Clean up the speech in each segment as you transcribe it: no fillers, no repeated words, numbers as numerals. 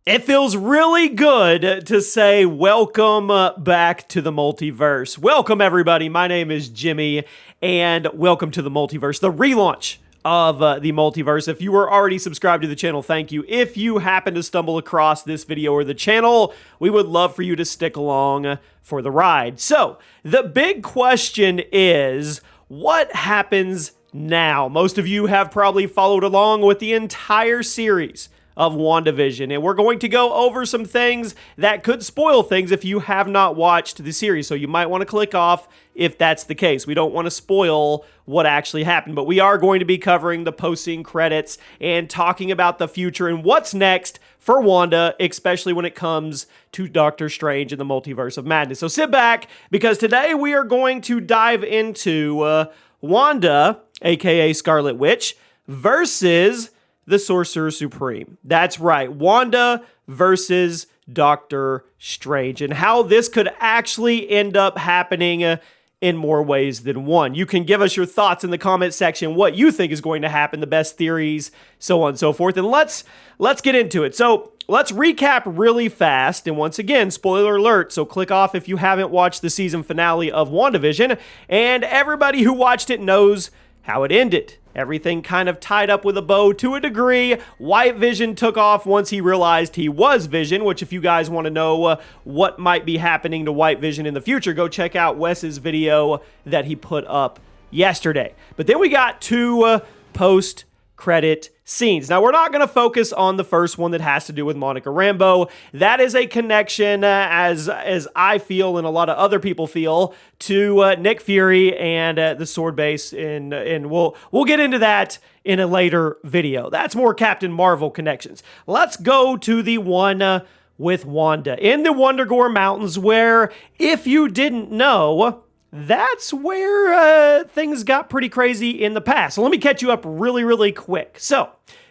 It feels really good to say welcome back to the multiverse. Welcome, everybody. My name is Jimmy, and welcome to the multiverse, the relaunch of the multiverse. If you were already subscribed to the channel, thank you. If you happen to stumble across this video or the channel, we would love for you to stick along for the ride. So, the big question is, what happens now? Most of you have probably followed along with the entire series of WandaVision, and we're going to go over some things that could spoil things if you have not watched the series, so you might want to click off if that's the case. We don't want to spoil what actually happened, but we are going to be covering the post-scene credits and talking about the future and what's next for Wanda, especially when it comes to Doctor Strange and the Multiverse of Madness. So sit back, because today we are going to dive into Wanda, aka Scarlett Witch, versus the Sorcerer Supreme. That's right, Wanda versus Doctor Strange, and how this could actually end up happening in more ways than one. You can give us your thoughts in the comment section, what you think is going to happen, the best theories, so on and so forth, and let's get into it. So let's recap really fast, and once again, spoiler alert, so click off if you haven't watched the season finale of WandaVision, and everybody who watched it knows how it ended. Everything kind of tied up with a bow to a degree. White Vision took off once he realized he was Vision, which if you guys want to know what might be happening to White Vision in the future, go check out Wes's video that he put up yesterday. But then we got two post-credit scenes. Now, we're not going to focus on the first one that has to do with Monica Rambeau. That is a connection, as I feel and a lot of other people feel, to Nick Fury and the Sword Base, and we'll get into that in a later video. That's more Captain Marvel connections. Let's go to the one with Wanda in the Wundagore Mountains, where, if you didn't know, that's where things got pretty crazy in the past. So let me catch you up really quick. So,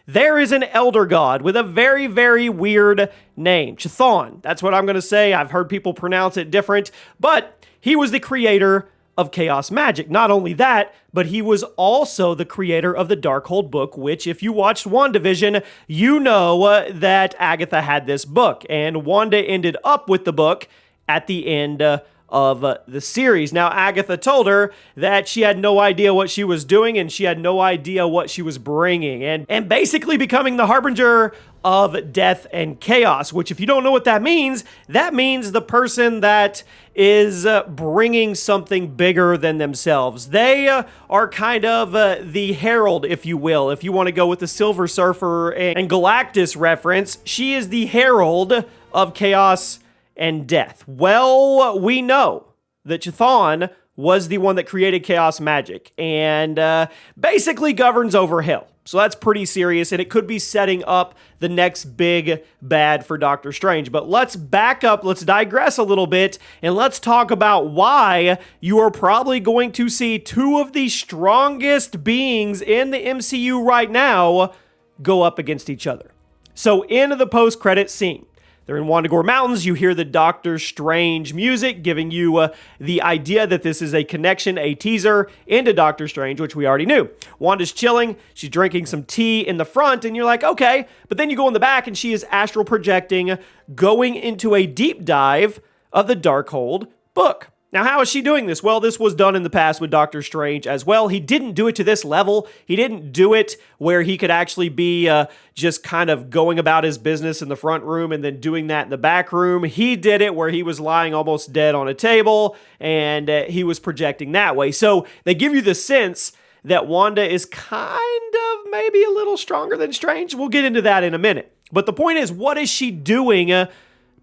there is an elder god with a very, very weird name. Chthon. That's what I'm going to say. I've heard people pronounce it different, but he was the creator of chaos magic. Not only that, but he was also the creator of the Darkhold book, which, if you watched WandaVision, you know that Agatha had this book, and Wanda ended up with the book at the end of the series. Now, Agatha told her that she had no idea what she was doing, and she had no idea what she was bringing, and basically becoming the harbinger of death and chaos, which, if you don't know what that means the person that is bringing something bigger than themselves. They are kind of the herald, if you will. If you want to go with the Silver Surfer and Galactus reference, she is the herald of chaos and death. Well, we know that Chthon was the one that created chaos magic and basically governs over hell. So that's pretty serious, and it could be setting up the next big bad for Doctor Strange. But let's back up, let's digress a little bit, and let's talk about why you are probably going to see two of the strongest beings in the MCU right now go up against each other. So in the post-credit scene, they're in Wundagore Mountains. You hear the Doctor Strange music, giving you the idea that this is a connection, a teaser into Doctor Strange, which we already knew. Wanda's chilling. She's drinking some tea in the front, and you're like, okay. But then you go in the back, and she is astral projecting, going into a deep dive of the Darkhold book. Now, how is she doing this? Well, this was done in the past with Doctor Strange as well. He didn't do it to this level. He didn't do it where he could actually be just kind of going about his business in the front room and then doing that in the back room. He did it where he was lying almost dead on a table, and he was projecting that way. So they give you the sense that Wanda is kind of maybe a little stronger than Strange. We'll get into that in a minute. But the point is, what is she doing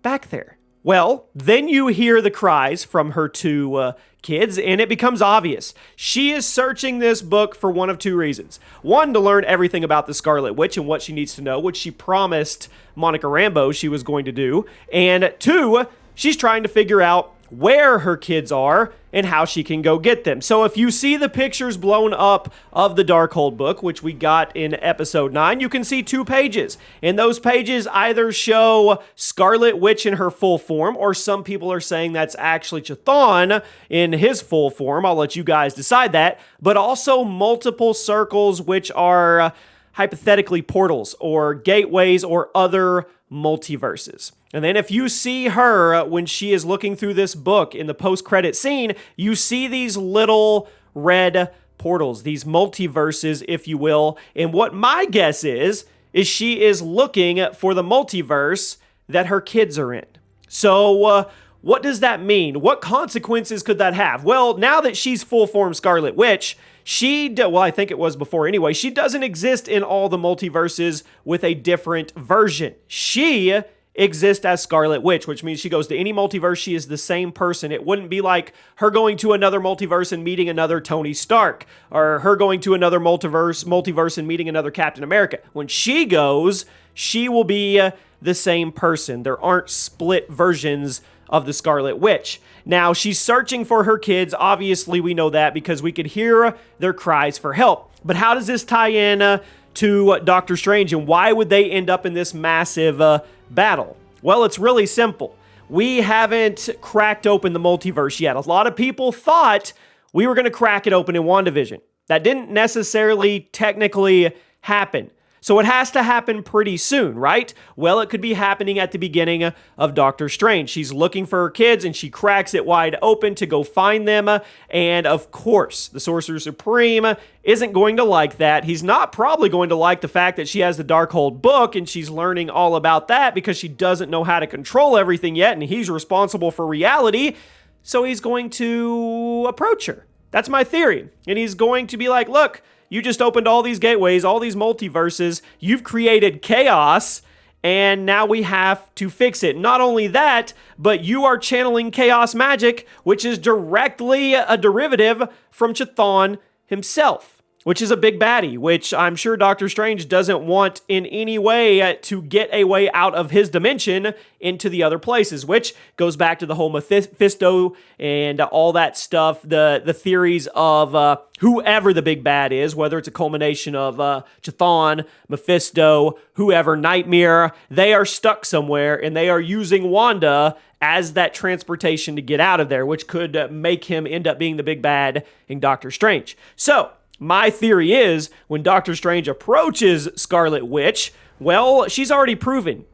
back there? Well, then you hear the cries from her two kids, and it becomes obvious. She is searching this book for one of two reasons. One, to learn everything about the Scarlet Witch and what she needs to know, which she promised Monica Rambeau she was going to do. And two, she's trying to figure out where her kids are and how she can go get them. So if you see the pictures blown up of the Darkhold book, which we got in episode 9, you can see 2 pages. And those pages either show Scarlet Witch in her full form, or some people are saying that's actually Chthon in his full form. I'll let you guys decide that. But also multiple circles, which are hypothetically portals or gateways or other multiverses. And then if you see her when she is looking through this book in the post-credit scene, you see these little red portals, these multiverses, if you will. And what my guess is she is looking for the multiverse that her kids are in. So what does that mean? What consequences could that have? Well, now that she's full-form Scarlet Witch, I think it was before anyway, she doesn't exist in all the multiverses with a different version. She exists as Scarlet Witch, which means she goes to any multiverse, she is the same person. It wouldn't be like her going to another multiverse and meeting another Tony Stark, or her going to another multiverse and meeting another Captain America. When she goes, she will be the same person. There aren't split versions of the Scarlet Witch. Now, she's searching for her kids. Obviously, we know that because we could hear their cries for help. But how does this tie in to Doctor Strange, and why would they end up in this massive battle? Well, it's really simple. We haven't cracked open the multiverse yet. A lot of people thought we were going to crack it open in WandaVision. That didn't necessarily technically happen. So it has to happen pretty soon, right? Well, it could be happening at the beginning of Doctor Strange. She's looking for her kids and she cracks it wide open to go find them. And of course, the Sorcerer Supreme isn't going to like that. He's not probably going to like the fact that she has the Darkhold book and she's learning all about that because she doesn't know how to control everything yet, and he's responsible for reality. So he's going to approach her. That's my theory. And he's going to be like, look, you just opened all these gateways, all these multiverses. You've created chaos, and now we have to fix it. Not only that, but you are channeling chaos magic, which is directly a derivative from Chthon himself, which is a big baddie, which I'm sure Doctor Strange doesn't want in any way to get a way out of his dimension into the other places, which goes back to the whole Mephisto and all that stuff, the theories of whoever the big bad is, whether it's a culmination of Chthon, Mephisto, whoever, Nightmare. They are stuck somewhere, and they are using Wanda as that transportation to get out of there, which could make him end up being the big bad in Doctor Strange. So my theory is when Doctor Strange approaches Scarlet Witch, well, she's already proven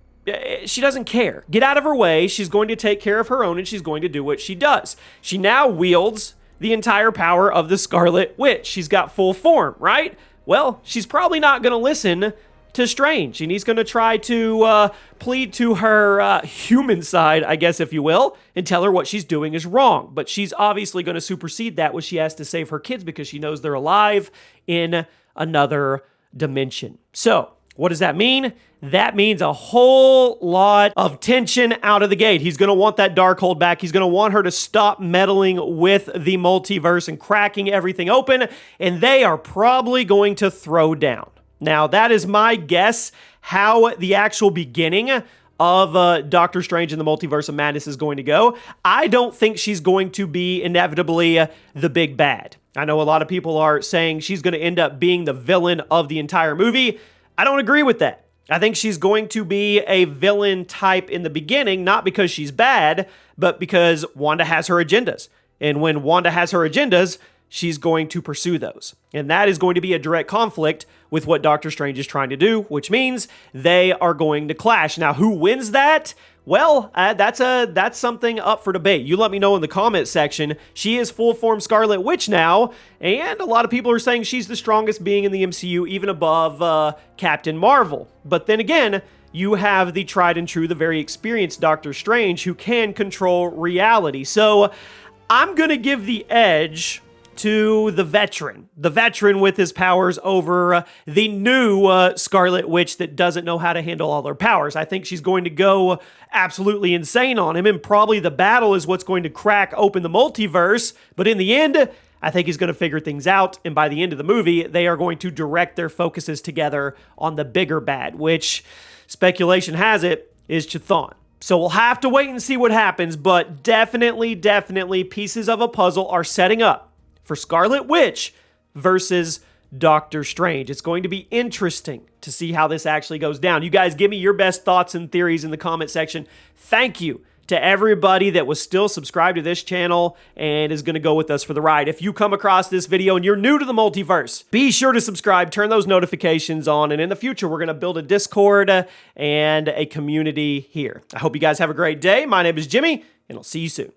she doesn't care. Get out of her way. She's going to take care of her own, and she's going to do what she does. She now wields the entire power of the Scarlet Witch. She's got full form, right? Well, she's probably not going to listen to Strange, and he's going to try to plead to her human side, I guess, if you will, and tell her what she's doing is wrong. But she's obviously going to supersede that when she has to save her kids because she knows they're alive in another dimension. So, what does that mean? That means a whole lot of tension out of the gate. He's going to want that Darkhold back. He's going to want her to stop meddling with the multiverse and cracking everything open, and they are probably going to throw down. Now, that is my guess how the actual beginning of Doctor Strange and the Multiverse of Madness is going to go. I don't think she's going to be inevitably the big bad. I know a lot of people are saying she's going to end up being the villain of the entire movie. I don't agree with that. I think she's going to be a villain type in the beginning, not because she's bad, but because Wanda has her agendas. And when Wanda has her agendas, she's going to pursue those. And that is going to be a direct conflict with what Doctor Strange is trying to do, which means they are going to clash. Now, who wins that? Well, that's something up for debate. You let me know in the comment section. She is full-form Scarlet Witch now, and a lot of people are saying she's the strongest being in the MCU, even above Captain Marvel. But then again, you have the tried and true, the very experienced Doctor Strange who can control reality. So I'm going to give the edge to the veteran with his powers over the new Scarlet Witch that doesn't know how to handle all her powers. I think she's going to go absolutely insane on him, and probably the battle is what's going to crack open the multiverse, but in the end, I think he's going to figure things out, and by the end of the movie, they are going to direct their focuses together on the bigger bad, which, speculation has it, is Chthon. So we'll have to wait and see what happens, but definitely pieces of a puzzle are setting up for Scarlet Witch versus Doctor Strange. It's going to be interesting to see how this actually goes down. You guys give me your best thoughts and theories in the comment section. Thank you to everybody that was still subscribed to this channel and is going to go with us for the ride. If you come across this video and you're new to the multiverse, be sure to subscribe, turn those notifications on, and in the future, we're going to build a Discord and a community here. I hope you guys have a great day. My name is Jimmy, and I'll see you soon.